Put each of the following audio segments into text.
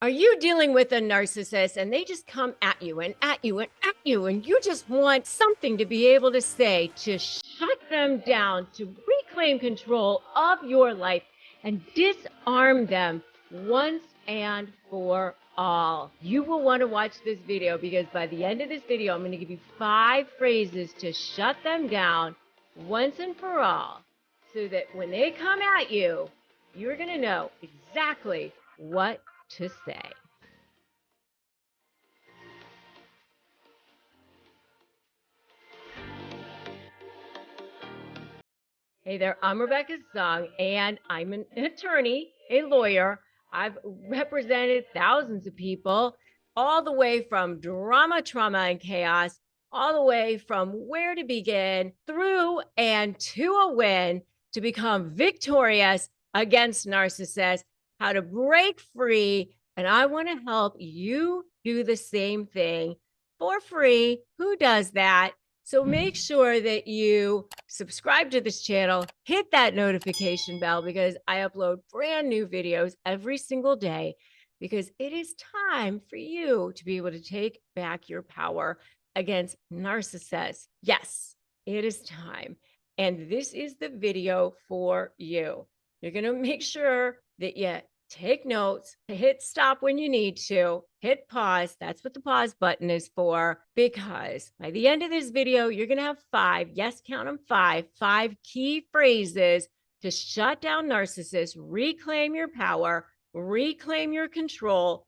Are you dealing with a narcissist and they just come at you and at you and at you, and you just want something to be able to say to shut them down, to reclaim control of your life and disarm them once and for all? You will want to watch this video, because by the end of this video, I'm going to give you 5 phrases to shut them down once and for all, so that when they come at you, you're going to know exactly what to say. Hey there, I'm Rebecca Zung, and I'm an attorney, a lawyer. I've represented thousands of people, all the way from drama, trauma, and chaos, all the way from where to begin, through and to a win, to become victorious against narcissists, how to break free. And I want to help you do the same thing for free. Who does that? So make sure that you subscribe to this channel, hit that notification bell, because I upload brand new videos every single day, because it is time for you to be able to take back your power against narcissists. Yes, it is time. And this is the video for you. You're going to make sure that you take notes, hit stop when you need to, hit pause. That's what the pause button is for, because by the end of this video, you're going to have 5, yes, count them, 5 key phrases to shut down narcissists, reclaim your power, reclaim your control,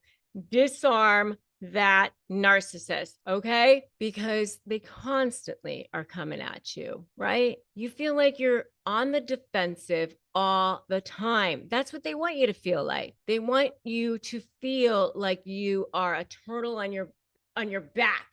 disarm that narcissist, okay? Because they constantly are coming at you, right? You feel like you're on the defensive all the time. That's what they want you to feel like. They want you to feel like you are a turtle on your back,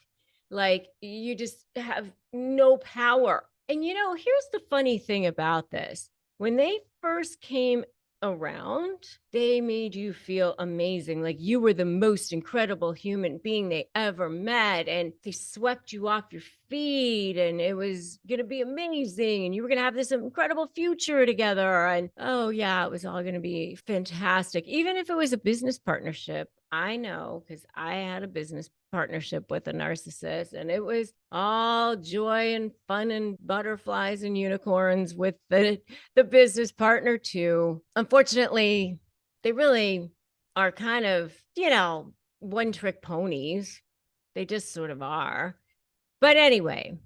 like you just have no power. And here's the funny thing about this. When they first came around, they made you feel amazing, like you were the most incredible human being they ever met, and they swept you off your feet, and it was going to be amazing, and you were going to have this incredible future together, and oh yeah, it was all going to be fantastic. Even if it was a business partnership, I know, because I had a business partnership with a narcissist, and it was all joy and fun and butterflies and unicorns with the business partner too. Unfortunately, they really are kind of, one-trick ponies. They just sort of are. But anyway,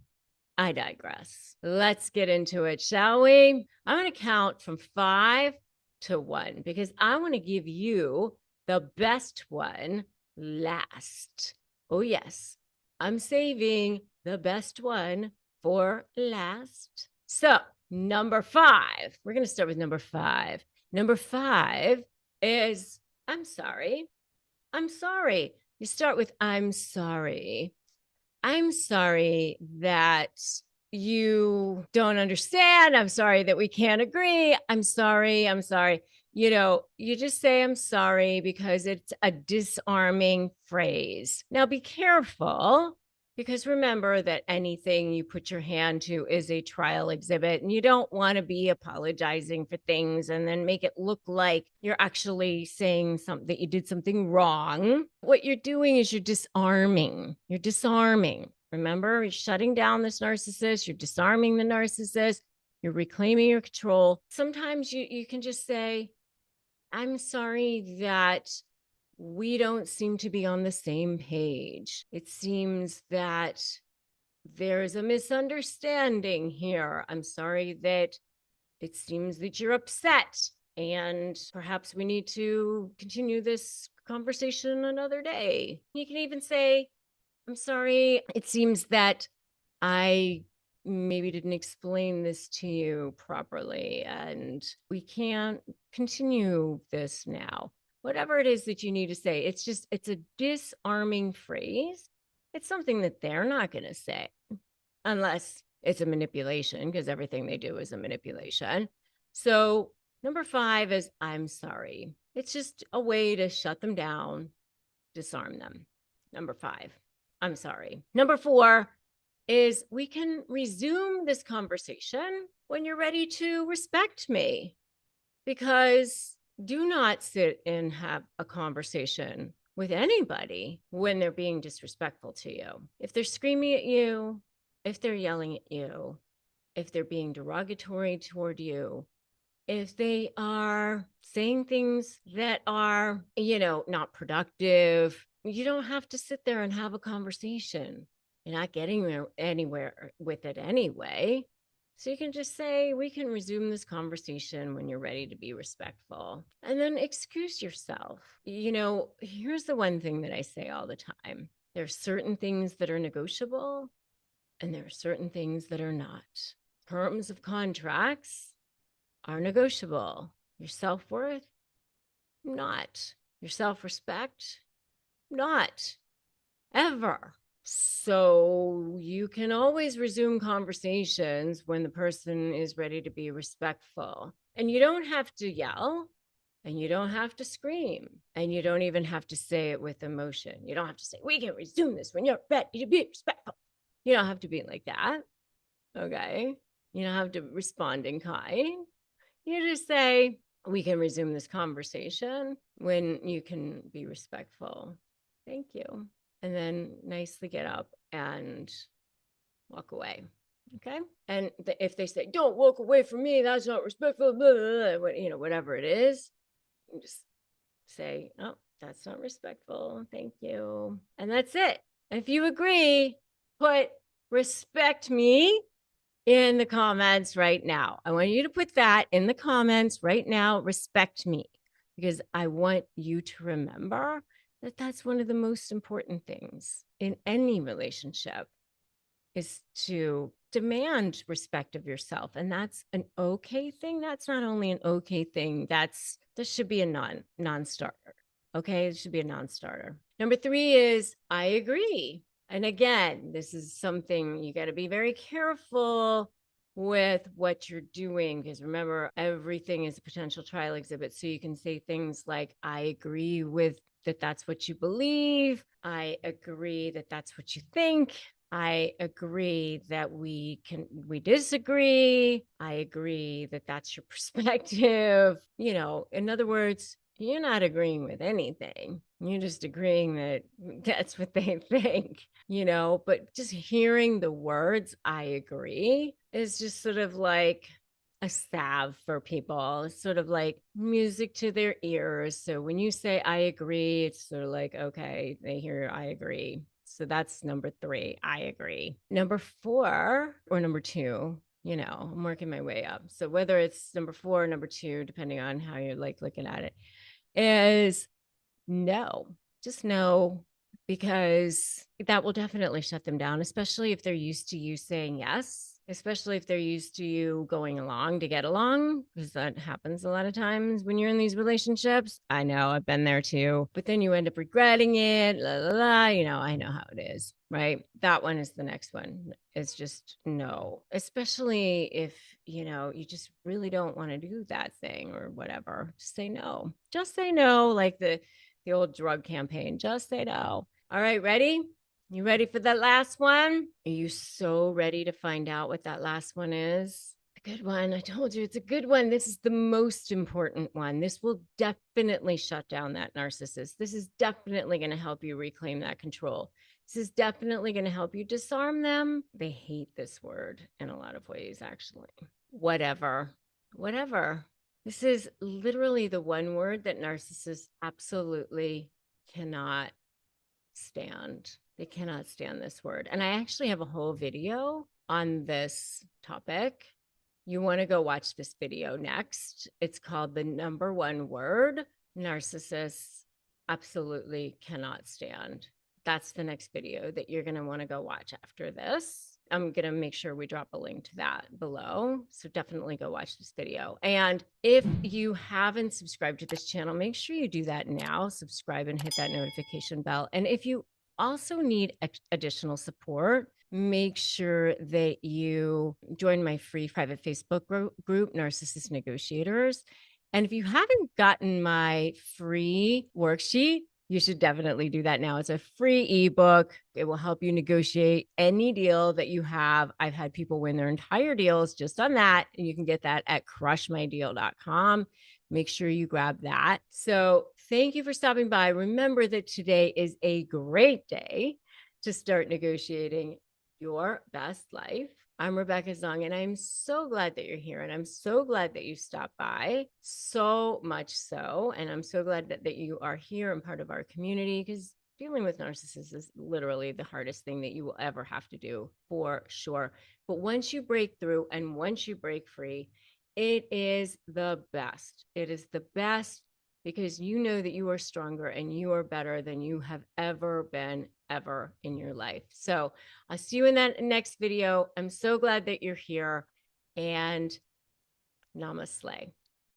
I digress. Let's get into it, shall we? I'm going to count from 5 to 1, because I want to give you the best one last. Oh, yes, I'm saving the best one for last. So, number 5, we're going to start with number 5. Number 5 is, I'm sorry. I'm sorry. You start with, I'm sorry. I'm sorry that you don't understand. I'm sorry that we can't agree. I'm sorry. I'm sorry. You just say, I'm sorry, because it's a disarming phrase. Now be careful, because remember that anything you put your hand to is a trial exhibit, and you don't want to be apologizing for things and then make it look like you're actually saying something, that you did something wrong. What you're doing is you're disarming. You're disarming. Remember, you're shutting down this narcissist. You're disarming the narcissist. You're reclaiming your control. Sometimes you can just say, I'm sorry that we don't seem to be on the same page. It seems that there's a misunderstanding here. I'm sorry that it seems that you're upset, and perhaps we need to continue this conversation another day. You can even say, I'm sorry, it seems that I maybe didn't explain this to you properly, and we can't continue this now. Whatever it is that you need to say, it's a disarming phrase. It's something that they're not going to say unless it's a manipulation, because everything they do is a manipulation. So number 5 is, I'm sorry. It's just a way to shut them down, disarm them. Number 5, I'm sorry. Number 4 is, we can resume this conversation when you're ready to respect me, because Do not sit and have a conversation with anybody when they're being disrespectful to you. If they're screaming at you, if they're yelling at you, if they're being derogatory toward you, if they are saying things that are, not productive, you don't have to sit there and have a conversation. You're not getting anywhere with it anyway. So you can just say, we can resume this conversation when you're ready to be respectful. And then excuse yourself. Here's the one thing that I say all the time. There are certain things that are negotiable, and there are certain things that are not. Terms of contracts are negotiable. Your self-worth, not. Your self-respect, not. Ever. So you can always resume conversations when the person is ready to be respectful. And you don't have to yell, and you don't have to scream, and you don't even have to say it with emotion. You don't have to say, we can resume this when you're ready to be respectful. You don't have to be like that. Okay. You don't have to respond in kind. You just say, we can resume this conversation when you can be respectful. Thank you. And then nicely get up and walk away. Okay. And if they say, don't walk away from me, that's not respectful, blah, blah, blah, whatever it is, just say, oh, that's not respectful. Thank you. And that's it. If you agree, put respect me in the comments right now. I want you to put that in the comments right now. Respect me, because I want you to remember that that's one of the most important things in any relationship, is to demand respect of yourself. And that's an okay thing. That's not only an okay thing, this should be a non-starter. Okay. It should be a non-starter. Number 3 is I agree. And again, this is something you got to be very careful with what you're doing, because remember, everything is a potential trial exhibit. So you can say things like, I agree with that, that's what you believe. I agree that that's what you think. I agree that we disagree. I agree that that's your perspective. In other words, you're not agreeing with anything. You're just agreeing that that's what they think, but just hearing the words, I agree, is just sort of like a salve for people. It's sort of like music to their ears. So when you say, I agree, it's sort of like, okay, they hear, I agree. So that's number 3. I agree. Number 4 or number 2, I'm working my way up. So whether it's number 4 or number 2, depending on how you're like looking at it, is no. Just no, because that will definitely shut them down, especially if they're used to you saying yes, especially if they're used to you going along to get along, because that happens a lot of times when you're in these relationships. I know, I've been there too, but then you end up regretting it. La, la, la, I know how it is, right? That one is the next one. It's just no, especially if, you just really don't want to do that thing or whatever. Just say no. Just say no, like the old drug campaign. Just say no. All right, ready? You ready for that last one? Are you so ready to find out what that last one is? A good one. I told you it's a good one. This is the most important one. This will definitely shut down that narcissist. This is definitely going to help you reclaim that control. This is definitely going to help you disarm them. They hate this word in a lot of ways, actually. Whatever. This is literally the one word that narcissists absolutely cannot stand. They cannot stand this word. And I actually have a whole video on this topic. You want to go watch this video next. It's called The Number One Word Narcissists Absolutely Cannot Stand. That's the next video that you're going to want to go watch after this. I'm going to make sure we drop a link to that below. So definitely go watch this video. And if you haven't subscribed to this channel, make sure you do that now. Subscribe and hit that notification bell. And if you also need additional support, make sure that you join my free private Facebook group, Narcissist Negotiators. And if you haven't gotten my free worksheet, you should definitely do that now. It's a free ebook. It will help you negotiate any deal that you have. I've had people win their entire deals just on that. And you can get that at crushmydeal.com. make sure you grab that. So thank you for stopping by. Remember that today is a great day to start negotiating your best life. I'm Rebecca Zung, and I'm so glad that you're here. And I'm so glad that you stopped by, so much so. And I'm so glad that you are here and part of our community, because dealing with narcissists is literally the hardest thing that you will ever have to do, for sure. But once you break through and once you break free, it is the best. It is the best because you know that you are stronger and you are better than you have ever been, ever in your life. So I'll see you in that next video. I'm so glad that you're here, and namaste.